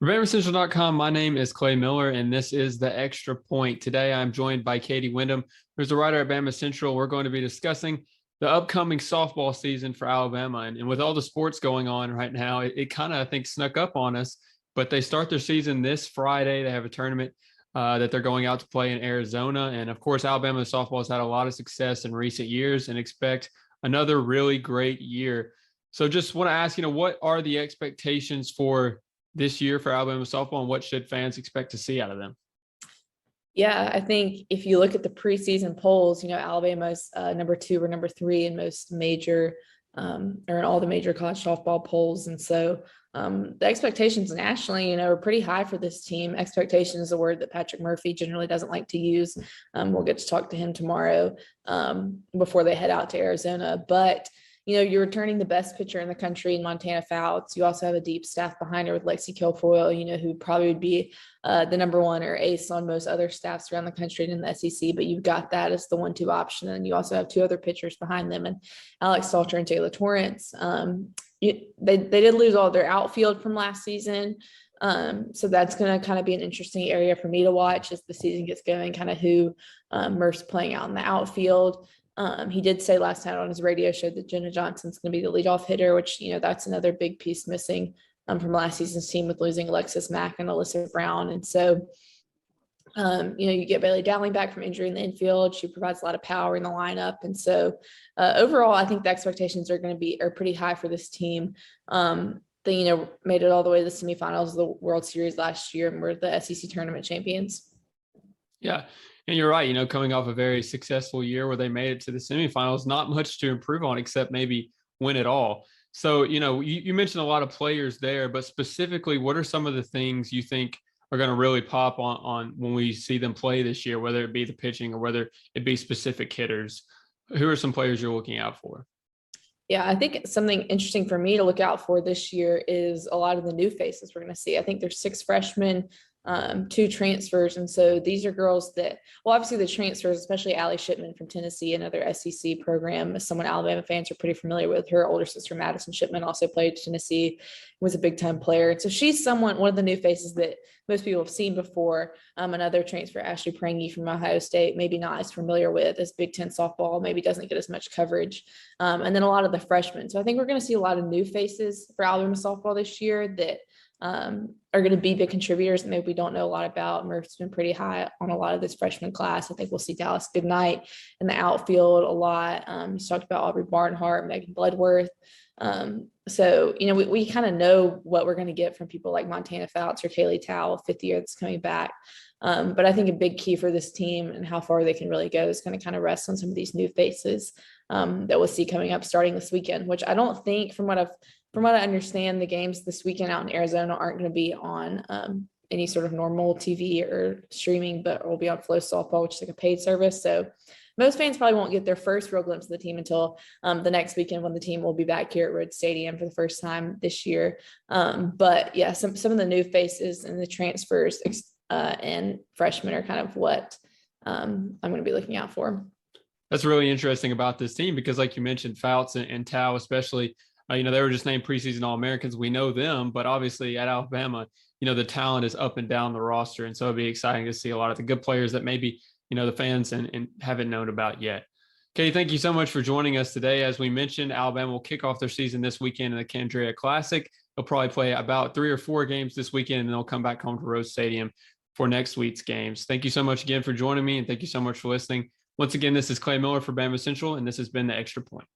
For BamaCentral.com, my name is Clay Miller, and this is The Extra Point. Today, I'm joined by Katie Wyndham, who's a writer at Bama Central. We're going to be discussing the upcoming softball season for Alabama. And with all the sports going on right now, it kind of, I think, snuck up on us. But they start their season this Friday. They have a tournament that they're going out to play in Arizona. And, of course, Alabama softball has had a lot of success in recent years and expect another really great year. So just want to ask, what are the expectations for this year for Alabama softball, and what should fans expect to see out of them? Yeah, I think if you look at the preseason polls, Alabama's number 2 or number 3 in most major or in all the major college softball polls. And so the expectations nationally, are pretty high for this team. Expectation is a word that Patrick Murphy generally doesn't like to use. We'll get to talk to him tomorrow before they head out to Arizona. But you're returning the best pitcher in the country in Montana Fouts. You also have a deep staff behind her with Lexi Kilfoyle, who probably would be the number 1 or ace on most other staffs around the country and in the SEC, but you've got that as the 1-2 option. And you also have 2 other pitchers behind them, and Alex Salter and Taylor Torrance. They did lose all their outfield from last season. So that's going to kind of be an interesting area for me to watch as the season gets going, kind of who Murph's playing out in the outfield. He did say last night on his radio show that Jenna Johnson's going to be the leadoff hitter, which, that's another big piece missing from last season's team with losing Alexis Mack and Alyssa Brown. And so, you get Bailey Dowling back from injury in the infield. She provides a lot of power in the lineup. And so overall, I think the expectations are pretty high for this team. They, made it all the way to the semifinals of the World Series last year and were the SEC tournament champions. Yeah. And you're right, coming off a very successful year where they made it to the semifinals, not much to improve on except maybe win it all. So, you mentioned a lot of players there, but specifically, what are some of the things you think are going to really pop on when we see them play this year, whether it be the pitching or whether it be specific hitters? Who are some players you're looking out for? Yeah, I think something interesting for me to look out for this year is a lot of the new faces we're going to see. I think there's 6 freshmen, 2 transfers. And so these are girls that, well, obviously the transfers, especially Allie Shipman from Tennessee, another SEC program, someone Alabama fans are pretty familiar with. Her older sister, Madison Shipman, also played Tennessee, was a big time player. And so she's one of the new faces that most people have seen before. Another transfer, Ashley Prangy from Ohio State, maybe not as familiar with as Big Ten softball, maybe doesn't get as much coverage. And then a lot of the freshmen. So I think we're going to see a lot of new faces for Alabama softball this year that are going to be big contributors that maybe we don't know a lot about. Murph's been pretty high on a lot of this freshman class. I think we'll see Dallas Goodnight in the outfield a lot. He's talked about Aubrey Barnhart, Megan Bloodworth. So, we kind of know what we're going to get from people like Montana Fouts or Kaylee Towell, 5th year that's coming back. But I think a big key for this team and how far they can really go is going to kind of rest on some of these new faces that we'll see coming up starting this weekend, which I don't think from what I understand, the games this weekend out in Arizona aren't going to be on any sort of normal TV or streaming, but will be on Flow Softball, which is like a paid service. So most fans probably won't get their first real glimpse of the team until the next weekend when the team will be back here at Rhodes Stadium for the first time this year. But yeah, some of the new faces and the transfers and freshmen are kind of what I'm going to be looking out for. That's really interesting about this team because, like you mentioned, Fouts and Tao especially, they were just named preseason All-Americans. We know them, but obviously at Alabama, the talent is up and down the roster. And so it'll be exciting to see a lot of the good players that maybe, the fans and haven't known about yet. Katie, thank you so much for joining us today. As we mentioned, Alabama will kick off their season this weekend in the Candrea Classic. They'll probably play about 3 or 4 games this weekend, and then they'll come back home to Rose Stadium for next week's games. Thank you so much again for joining me, and thank you so much for listening. Once again, this is Clay Miller for Bama Central, and this has been The Extra Point.